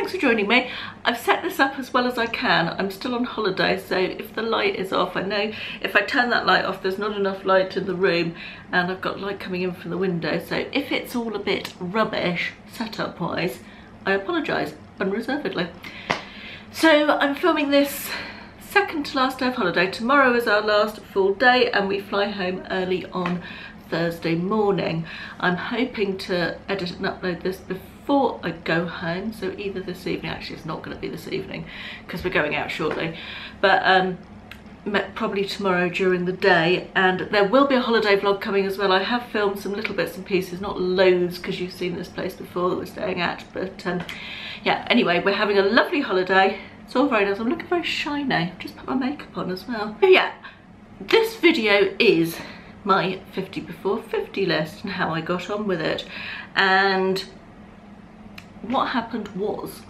thanks for joining me. I've set this up as well as I can. I'm still on holiday, so if the light is off, I know if I turn that light off there's not enough light in the room, and I've got light coming in from the window, so if it's all a bit rubbish setup wise, I apologise unreservedly. So I'm filming this second to last day of holiday. Tomorrow is our last full day and we fly home early on Thursday morning. I'm hoping to edit and upload this before I go home, so either this evening, actually it's not going to be this evening because we're going out shortly, but probably tomorrow during the day. And there will be a holiday vlog coming as well. I have filmed some little bits and pieces, not loads because you've seen this place before that we're staying at, but yeah, anyway, we're having a lovely holiday. It's all very nice. I'm looking very shiny. I've just put my makeup on as well. So yeah, this video is my 50 before 50 list and how I got on with it. And what happened was,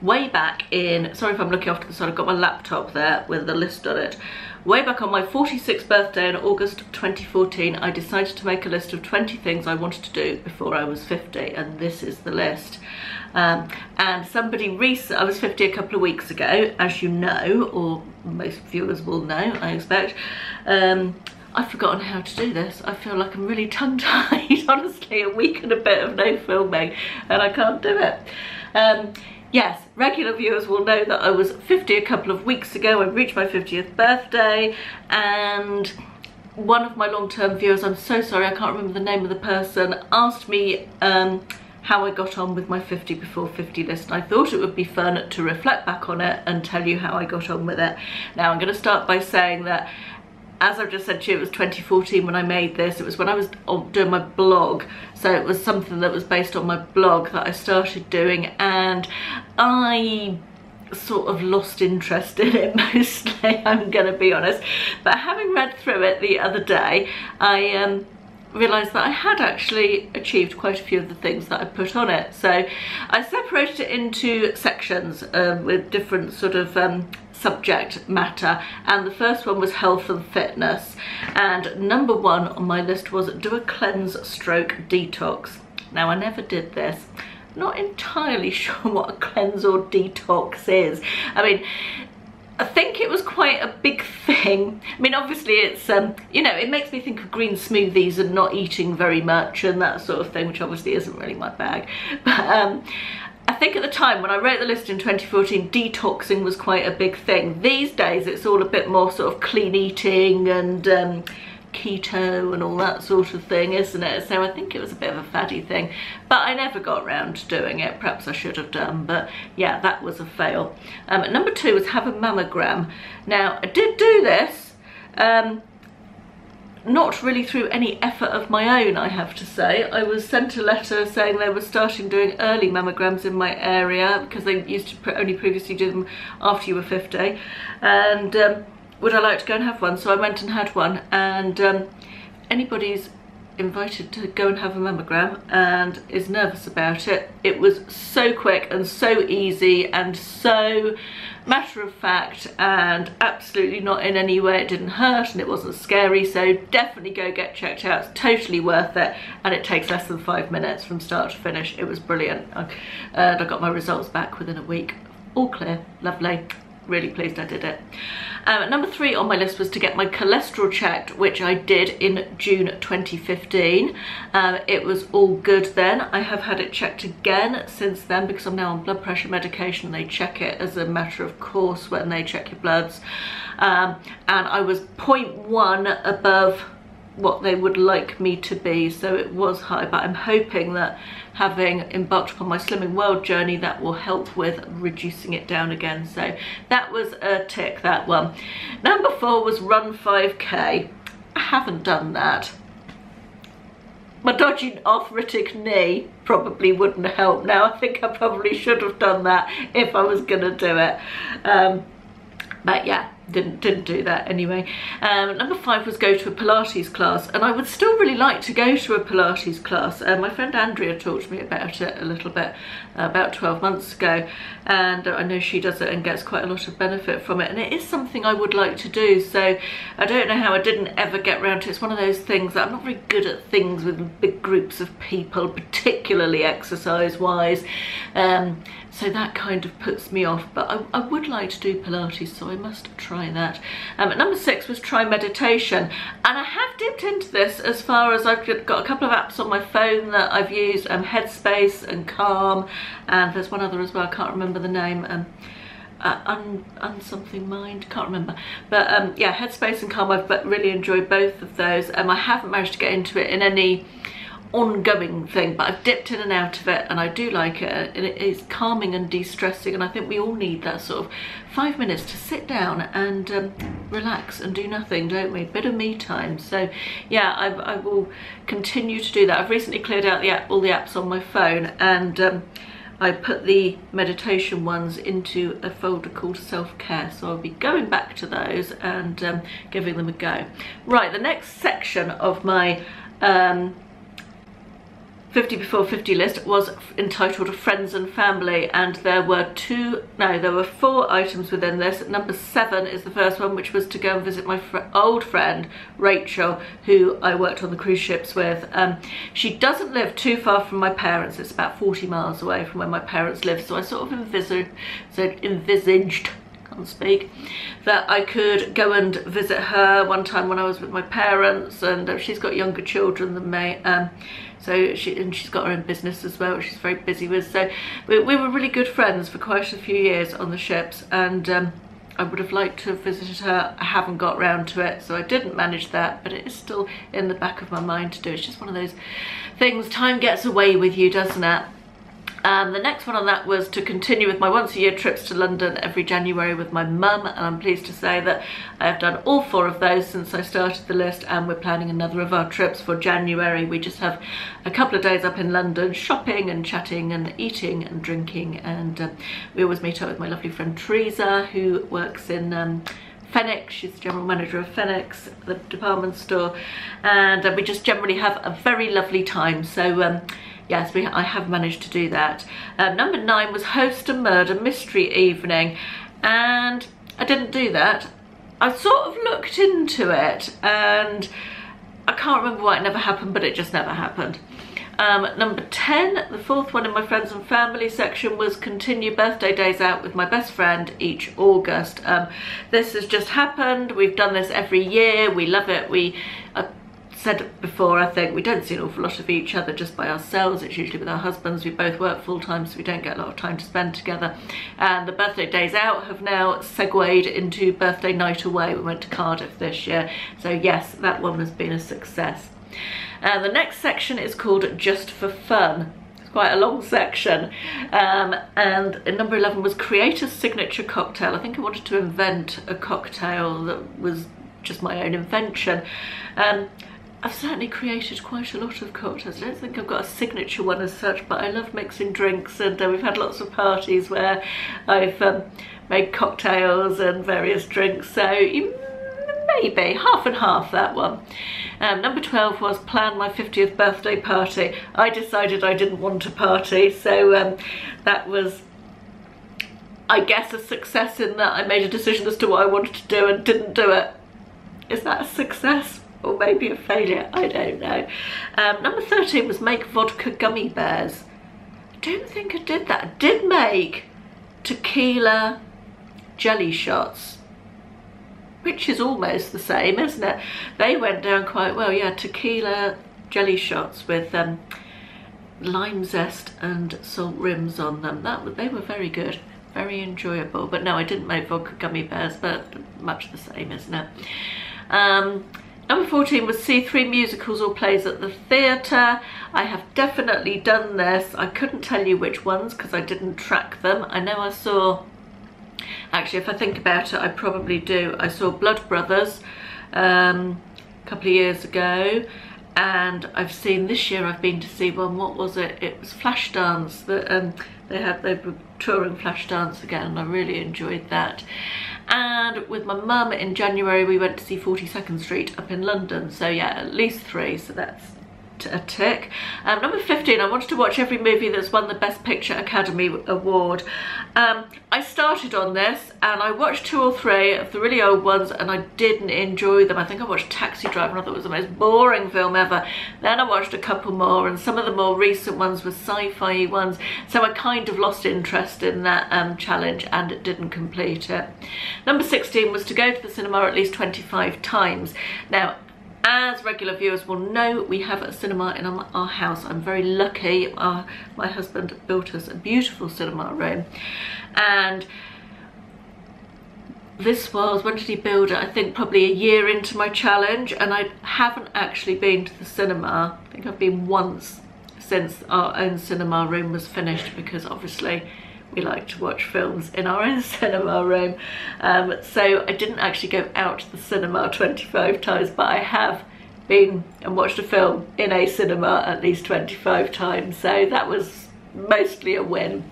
way back in, sorry if I'm looking off to the side, I've got my laptop there with the list on it. Way back on my 46th birthday in August 2014, I decided to make a list of 20 things I wanted to do before I was 50, and this is the list. And somebody I was 50 a couple of weeks ago, as you know, or most viewers will know, I expect. I've forgotten how to do this. I feel like I'm really tongue-tied, honestly, a week and a bit of no filming, and I can't do it. Yes, regular viewers will know that I was 50 a couple of weeks ago. I reached my 50th birthday, and one of my long-term viewers, I'm so sorry, I can't remember the name of the person, asked me how I got on with my 50 before 50 list, and I thought it would be fun to reflect back on it and tell you how I got on with it. Now I'm going to start by saying that, as I've just said to you, it was 2014 when I made this. It was when I was doing my blog, so it was something that was based on my blog that I started doing, and I sort of lost interest in it mostly, I'm gonna be honest. But having read through it the other day, I realised that I had actually achieved quite a few of the things that I put on it. So I separated it into sections with different sort of subject matter, and the first one was health and fitness, and number one on my list was do a cleanse stroke detox. Now I never did this, not entirely sure what a cleanse or detox is. I mean, I think it was quite a big thing. I mean, obviously it's, you know, it makes me think of green smoothies and not eating very much and that sort of thing, which obviously isn't really my bag. But I think at the time when I wrote the list in 2014, detoxing was quite a big thing. These days it's all a bit more sort of clean eating and keto and all that sort of thing, isn't it? So I think it was a bit of a faddy thing, but I never got around to doing it. Perhaps I should have done, but yeah, that was a fail. Number two was have a mammogram. Now I did do this, not really through any effort of my own, I have to say. I was sent a letter saying they were starting doing early mammograms in my area because they used to only previously do them after you were 50, and would I like to go and have one? So I went and had one, and anybody's invited to go and have a mammogram and is nervous about it. It was so quick and so easy and so matter of fact, and absolutely not in any way, it didn't hurt and it wasn't scary, so definitely go get checked out. It's totally worth it, and it takes less than 5 minutes from start to finish. It was brilliant, and I got my results back within a week. All clear, lovely. Really pleased I did it. Number three on my list was to get my cholesterol checked, which I did in June 2015. It was all good then. I have had it checked again since then because I'm now on blood pressure medication. They check it as a matter of course when they check your bloods. And I was 0.1 above what they would like me to be, so it was high, but I'm hoping that having embarked upon my Slimming World journey, that will help with reducing it down again. So that was a tick, that one. Number four was run 5k. I haven't done that. My dodgy arthritic knee probably wouldn't help now. I think I probably should have done that if I was gonna do it. But yeah, didn't do that anyway. Number five was go to a Pilates class, and I would still really like to go to a Pilates class. My friend Andrea talked to me about it a little bit about 12 months ago, and I know she does it and gets quite a lot of benefit from it, and it is something I would like to do. So I don't know how I didn't ever get around to it. It's one of those things that I'm not very good at things with big groups of people, particularly exercise wise. so that kind of puts me off, but I would like to do Pilates, so I must try that. Number 6 was try meditation, and I have dipped into this as far as I've got a couple of apps on my phone that I've used, Headspace and Calm, and there's one other as well, I can't remember the name, something mind, can't remember, but yeah, Headspace and Calm, I've really enjoyed both of those. I haven't managed to get into it in any ongoing thing, but I've dipped in and out of it, and I do like it, and it is calming and de-stressing, and I think we all need that sort of 5 minutes to sit down and relax and do nothing, don't we? Bit of me time. So yeah, I will continue to do that. I've recently cleared out all the apps on my phone, and I put the meditation ones into a folder called self-care, so I'll be going back to those and giving them a go. Right, the next section of my 50 before 50 list was entitled Friends and Family, and there were 4 items within this. Number 7 is the first one, which was to go and visit my old friend Rachel, who I worked on the cruise ships with. She doesn't live too far from my parents, it's about 40 miles away from where my parents live, so I sort of envisaged, can't speak, that I could go and visit her one time when I was with my parents, and she's got younger children than me, so she's got her own business as well, which she's very busy with. So we were really good friends for quite a few years on the ships, and I would have liked to have visited her. I haven't got round to it, so I didn't manage that, but it is still in the back of my mind to do. It's just one of those things, time gets away with you, doesn't it? The next one on that was to continue with my once-a-year trips to London every January with my mum, and I'm pleased to say that I have done all 4 of those since I started the list, and we're planning another of our trips for January. We just have a couple of days up in London shopping and chatting and eating and drinking, and we always meet up with my lovely friend Teresa, who works in Phoenix. She's the general manager of Phoenix, the department store, and we just generally have a very lovely time. So yes, I have managed to do that. Number 9 was host a murder mystery evening, and I didn't do that. I sort of looked into it, and I can't remember why it never happened, but it just never happened. Number 10, the 4th one in my friends and family section, was continue birthday days out with my best friend each August. This has just happened. We've done this every year. We love it. We said before, I think we don't see an awful lot of each other just by ourselves. It's usually with our husbands. We both work full-time, so we don't get a lot of time to spend together, and the birthday days out have now segued into birthday night away. We went to Cardiff this year, so yes, that one has been a success. The next section is called Just for Fun. It's quite a long section, and number 11 was create a signature cocktail. I think I wanted to invent a cocktail that was just my own invention. I've certainly created quite a lot of cocktails. I don't think I've got a signature one as such, but I love mixing drinks, and we've had lots of parties where I've made cocktails and various drinks, so maybe half and half, that one. Number 12 was plan my 50th birthday party. I decided I didn't want a party, so that was, I guess, a success in that I made a decision as to what I wanted to do and didn't do it. Is that a success? Or maybe a failure, I don't know. Number 13 was make vodka gummy bears. I don't think I did that. I did make tequila jelly shots, which is almost the same, isn't it? They went down quite well. Yeah, tequila jelly shots with lime zest and salt rims on them. They were very good, very enjoyable. But no, I didn't make vodka gummy bears, but much the same, isn't it? Number 14 was see 3 musicals or plays at the theatre. I have definitely done this. I couldn't tell you which ones because I didn't track them. I know I saw, actually if I think about it, I probably do. I saw Blood Brothers a couple of years ago, and I've seen, this year I've been to see one, what was it? It was Flashdance, that they were touring Flashdance again, and I really enjoyed that. And with my mum in January we went to see 42nd Street up in London, so yeah, at least 3, so that's a tick. Number 15, I wanted to watch every movie that's won the Best Picture Academy Award. I started on this and I watched 2 or 3 of the really old ones and I didn't enjoy them. I think I watched Taxi Driver and I thought it was the most boring film ever. Then I watched a couple more and some of the more recent ones were sci-fi ones, so I kind of lost interest in that challenge and it didn't complete it. Number 16 was to go to the cinema at least 25 times. Now, as regular viewers will know, we have a cinema in our house. I'm very lucky. My husband built us a beautiful cinema room, and this was, when did he build it? I think probably a year into my challenge, and I haven't actually been to the cinema. I think I've been once since our own cinema room was finished, because obviously we like to watch films in our own cinema room. So I didn't actually go out to the cinema 25 times, but I have been and watched a film in a cinema at least 25 times. So that was mostly a win.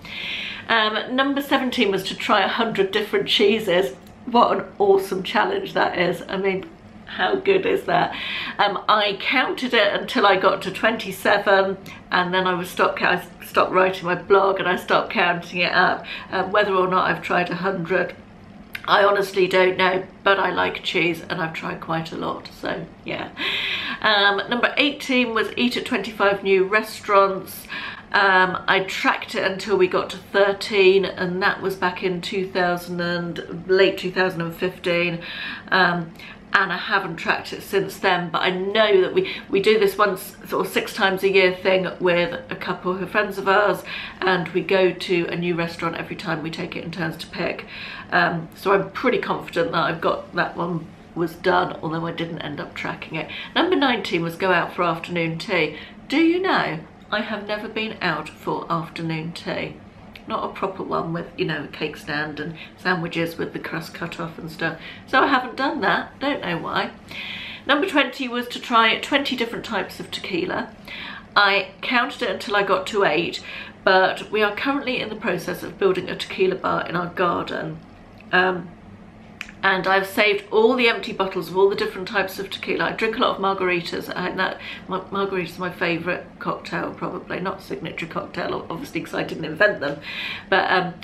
Number 17 was to try 100 different cheeses. What an awesome challenge that is. I mean, how good is that? I counted it until I got to 27, and then I stopped writing my blog and I stopped counting it up. Whether or not I've tried 100, I honestly don't know, but I like cheese and I've tried quite a lot, so yeah. Number 18 was eat at 25 new restaurants. I tracked it until we got to 13, and that was back in late 2015. And I haven't tracked it since then, but I know that we do this once, sort of 6 times a year thing with a couple who are friends of ours, and we go to a new restaurant every time. We take it in turns to pick. So I'm pretty confident that I've got that one was done, although I didn't end up tracking it. Number 19 was go out for afternoon tea. Do you know, I have never been out for afternoon tea. Not a proper one with, you know, a cake stand and sandwiches with the crust cut off and stuff. So I haven't done that, don't know why. Number 20 was to try 20 different types of tequila. I counted it until I got to 8, but we are currently in the process of building a tequila bar in our garden. And I've saved all the empty bottles of all the different types of tequila. I drink a lot of margaritas, and margarita's my favourite cocktail, probably. Not signature cocktail, obviously, because I didn't invent them. But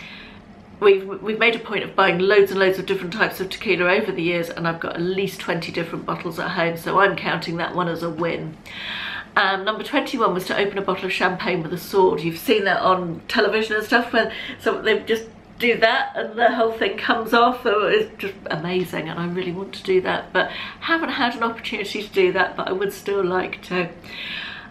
we've made a point of buying loads and loads of different types of tequila over the years, and I've got at least 20 different bottles at home, so I'm counting that one as a win. Number 21 was to open a bottle of champagne with a sword. You've seen that on television and stuff, where they just do that and the whole thing comes off. It's just amazing, and I really want to do that, but haven't had an opportunity to do that, but I would still like to.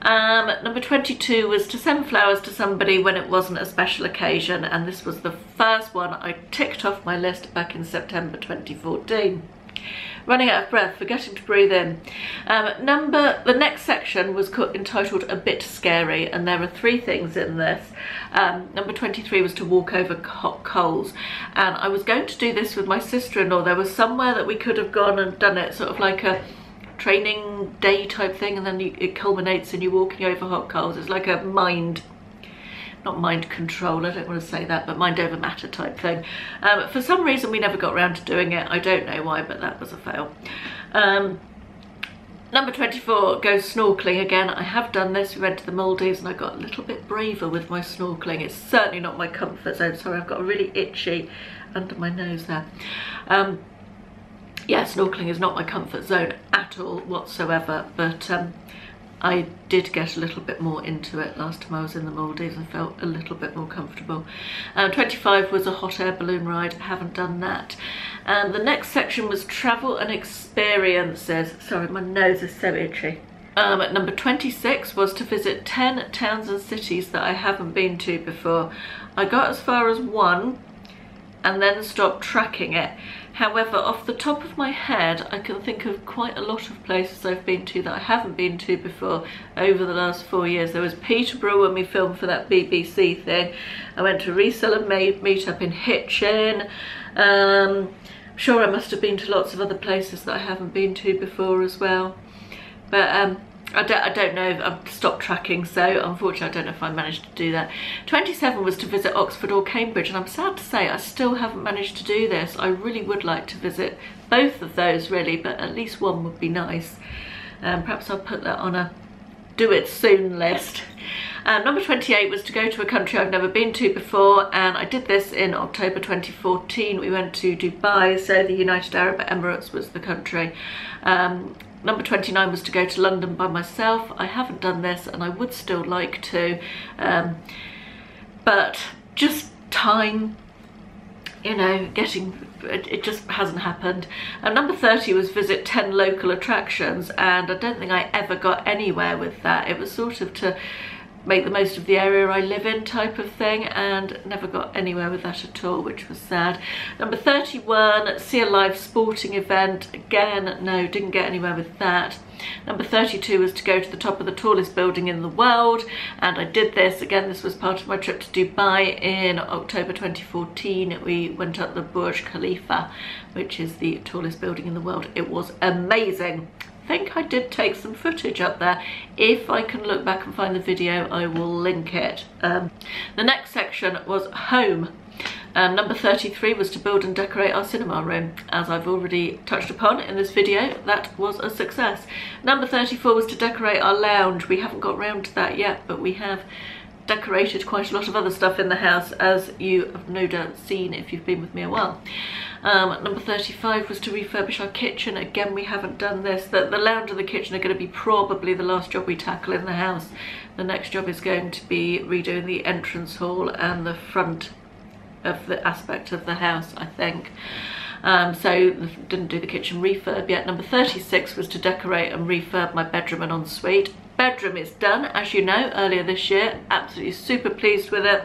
Number 22 was to send flowers to somebody when it wasn't a special occasion, and this was the first one I ticked off my list back in September 2014. Running out of breath, forgetting to breathe in. The next section was entitled A Bit Scary, and there are 3 things in this. Number 23 was to walk over hot coals, and I was going to do this with my sister-in-law. There was somewhere that we could have gone and done it, sort of like a training day type thing, and then it culminates in you walking over hot coals. It's like a not mind control, I don't want to say that, but mind over matter type thing. For some reason we never got around to doing it. I don't know why, but that was a fail. Number 24 goes snorkeling again. I have done this. We went to the Maldives and I got a little bit braver with my snorkeling. It's certainly not my comfort zone. Sorry, I've got a really itchy under my nose there. Yeah, snorkeling is not my comfort zone at all whatsoever, but I did get a little bit more into it last time I was in the Maldives. I felt a little bit more comfortable. 25 was a hot air balloon ride. I haven't done that. And the next section was travel and experiences. Sorry, my nose is so itchy. Number 26 was to visit 10 towns and cities that I haven't been to before. I got as far as 1 and then stopped tracking it. However, off the top of my head, I can think of quite a lot of places I've been to that I haven't been to before over the last 4 years. There was Peterborough when we filmed for that BBC thing. I went to Reseller Meetup in Hitchin. Sure, I must have been to lots of other places that I haven't been to before as well. But I don't know, I've stopped tracking, so unfortunately I don't know if I managed to do that. 27 was to visit Oxford or Cambridge, and I'm sad to say I still haven't managed to do this. I really would like to visit both of those really, but at least one would be nice. Perhaps I'll put that on a do it soon list. Number 28 was to go to a country I've never been to before, and I did this in October 2014. We went to Dubai, so the United Arab Emirates was the country. Number 29 was to go to London by myself. I haven't done this and I would still like to, but just time, you know, it just hasn't happened. Number 30 was visit 10 local attractions, and I don't think I ever got anywhere with that. It was sort of to make the most of the area I live in type of thing, and never got anywhere with that at all, which was sad. Number 31, see a live sporting event. Again, no, didn't get anywhere with that. Number 32 was to go to the top of the tallest building in the world, and I did this. Again, this was part of my trip to Dubai in October 2014. We went up the Burj Khalifa, which is the tallest building in the world. It was amazing. I think I did take some footage up there. If I can look back and find the video, I will link it. The next section was home. Number 33 was to build and decorate our cinema room. As I've already touched upon in this video, that was a success. Number 34 was to decorate our lounge. We haven't got round to that yet, but we have decorated quite a lot of other stuff in the house, as you have no doubt seen if you've been with me a while. Number 35 was to refurbish our kitchen. Again, we haven't done this. The lounge and the kitchen are going to be probably the last job we tackle in the house. The next job is going to be redoing the entrance hall and the front of the aspect of the house, I think. So didn't do the kitchen refurb yet. Number 36 was to decorate and refurb my bedroom and ensuite. Bedroom is done, as you know, earlier this year. Absolutely super pleased with it.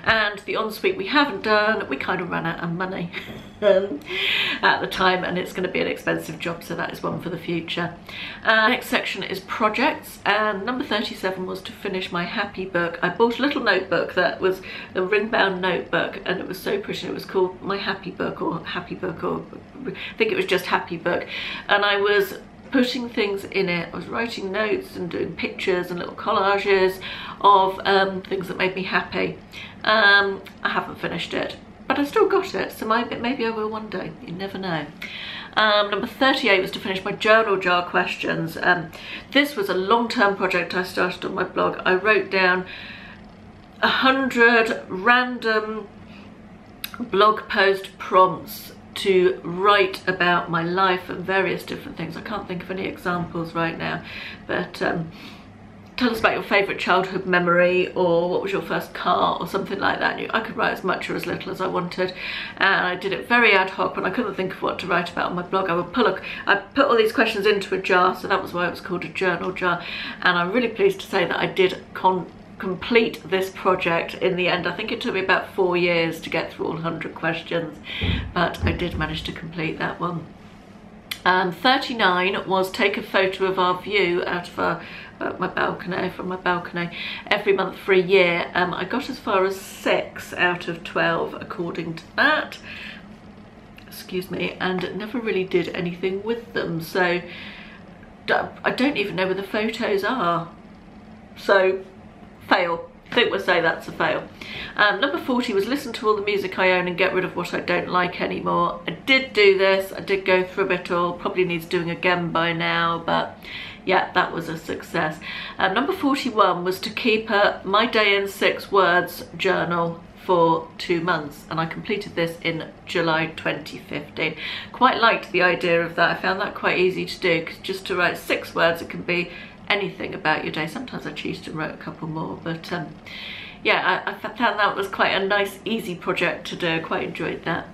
And the ensuite we haven't done. We kind of ran out of money at the time, and it's going to be an expensive job, so that is one for the future. Next section is projects, and number 37 was to finish my happy book. I bought a little notebook that was a ring-bound notebook, and it was so pretty. It was called My Happy Book, or Happy Book, or I think it was just Happy Book. And I was putting things in it. I was writing notes and doing pictures and little collages of things that made me happy. I haven't finished it, but I still got it, so maybe I will one day. You never know. Number 38 was to finish my journal jar questions. This was a long-term project I started on my blog. I wrote down 100 random blog post prompts to write about my life and various different things. I can't think of any examples right now, but tell us about your favourite childhood memory, or what was your first car, or something like that. I could write as much or as little as I wanted, and I did it very ad hoc. When I couldn't think of what to write about on my blog, I put all these questions into a jar, so that was why it was called a journal jar. And I'm really pleased to say that I did complete this project in the end. I think it took me about 4 years to get through all 100 questions, but I did manage to complete that one. 39 was take a photo of our view out of my balcony, from my balcony, every month for a year. I got as far as 6 out of 12 according to that, excuse me, and never really did anything with them, so I don't even know where the photos are, so fail. I think we'll say that's a fail. Number 40 was listen to all the music I own and get rid of what I don't like anymore. I did do this. I did go through it all. Probably needs doing again by now, but yeah, that was a success. Number 41 was to keep a My Day in 6 Words journal for 2 months, and I completed this in July 2015. Quite liked the idea of that. I found that quite easy to do, because just to write 6 words, it can be anything about your day. Sometimes I cheated and wrote a couple more, but yeah, I found that was quite a nice easy project to do. I quite enjoyed that.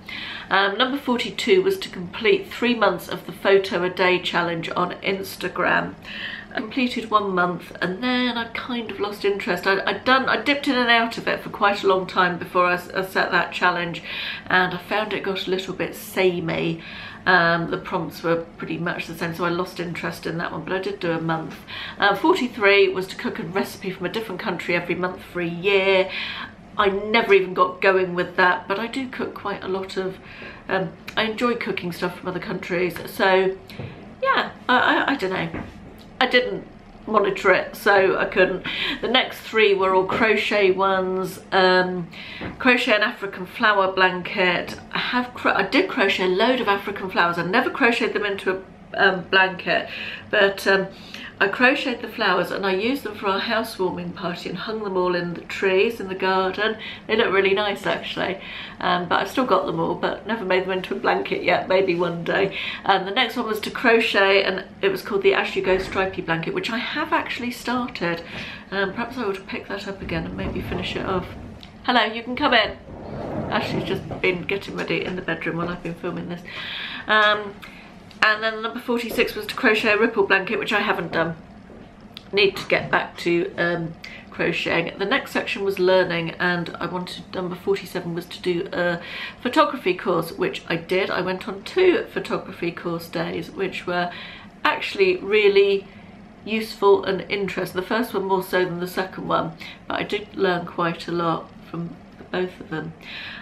Number 42 was to complete 3 months of the photo a day challenge on Instagram. I completed 1 month, and then I kind of lost interest. I dipped in and out of it for quite a long time before I set that challenge, and I found it got a little bit samey. The prompts were pretty much the same, so I lost interest in that one, but I did do a month. 43 was to cook a recipe from a different country every month for a year. I never even got going with that, but I do cook quite a lot of, I enjoy cooking stuff from other countries, so yeah, I don't know. I didn't monitor it, so I couldn't. The next 3 were all crochet ones. Crochet an African flower blanket. I did crochet a load of African flowers. I never crocheted them into a blanket, but I crocheted the flowers and I used them for our housewarming party and hung them all in the trees in the garden. They look really nice actually, but I've still got them all, but never made them into a blanket yet, maybe one day. The next one was to crochet, and it was called the As You Go Stripy Blanket, which I have actually started. Perhaps I ought to pick that up again and maybe finish it off. Hello, you can come in. Ashley's just been getting ready in the bedroom while I've been filming this. And then number 46 was to crochet a ripple blanket, which I haven't done. Need to get back to crocheting. The next section was learning, and I wanted, number 47 was to do a photography course, which I did. I went on 2 photography course days, which were actually really useful and interesting. The first one more so than the second one, but I did learn quite a lot from both of them.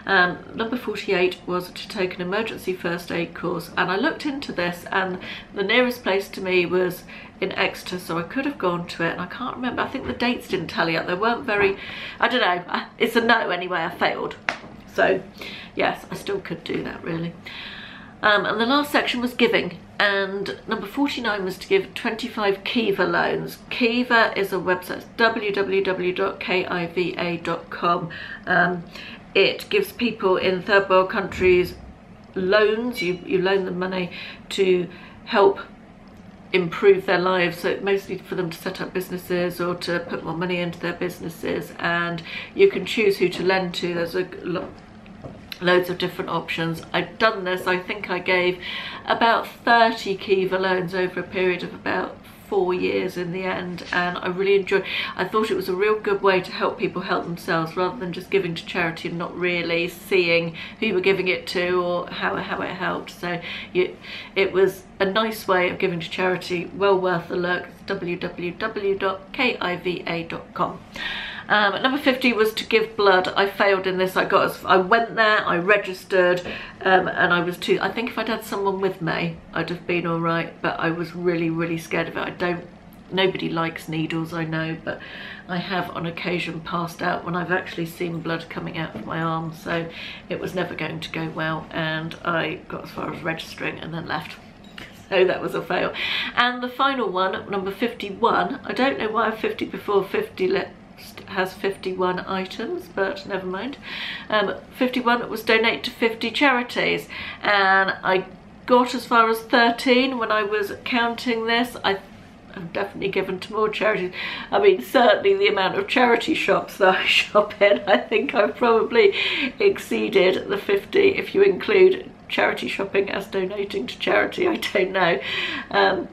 Number 48 was to take an emergency first aid course, and I looked into this, and the nearest place to me was in Exeter, so I could have gone to it, and I can't remember. I think the dates didn't tally up. They weren't very, I don't know, it's a no anyway. I failed, so yes, I still could do that really. And the last section was giving, and number 49 was to give 25 Kiva loans. Kiva is a website, www.kiva.com. It gives people in third world countries loans. You loan them money to help improve their lives, so mostly for them to set up businesses or to put more money into their businesses, and you can choose who to lend to. There's loads of different options. I've done this, I think I gave about 30 Kiva loans over a period of about 4 years in the end, and I really enjoyed it. I thought it was a real good way to help people help themselves, rather than just giving to charity and not really seeing who you were giving it to or how it helped. So it was a nice way of giving to charity, well worth a look. It's www.kiva.com. Number 50 was to give blood. I failed in this. I went there, I registered, and I was too, I think if I'd had someone with me, I'd have been all right, but I was really, really scared of it. Nobody likes needles, I know, but I have on occasion passed out when I've actually seen blood coming out of my arm, so it was never going to go well, and I got as far as registering and then left. So that was a fail. And the final one, number 51, I don't know why 50 before 50 has 51 items, but never mind. 51 was donate to 50 charities, and I got as far as 13 when I was counting this. I've definitely given to more charities. I mean, certainly the amount of charity shops that I shop in, I think I've probably exceeded the 50 if you include charity shopping as donating to charity. I don't know. I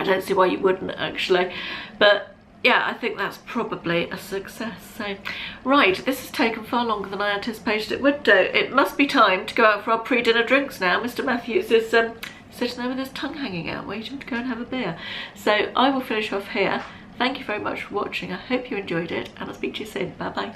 don't see why you wouldn't actually, but yeah, I think that's probably a success. So, right, this has taken far longer than I anticipated it would do. It must be time to go out for our pre-dinner drinks now. Mr. Matthews is sitting there with his tongue hanging out, waiting to go and have a beer. So I will finish off here. Thank you very much for watching. I hope you enjoyed it, and I'll speak to you soon. Bye bye.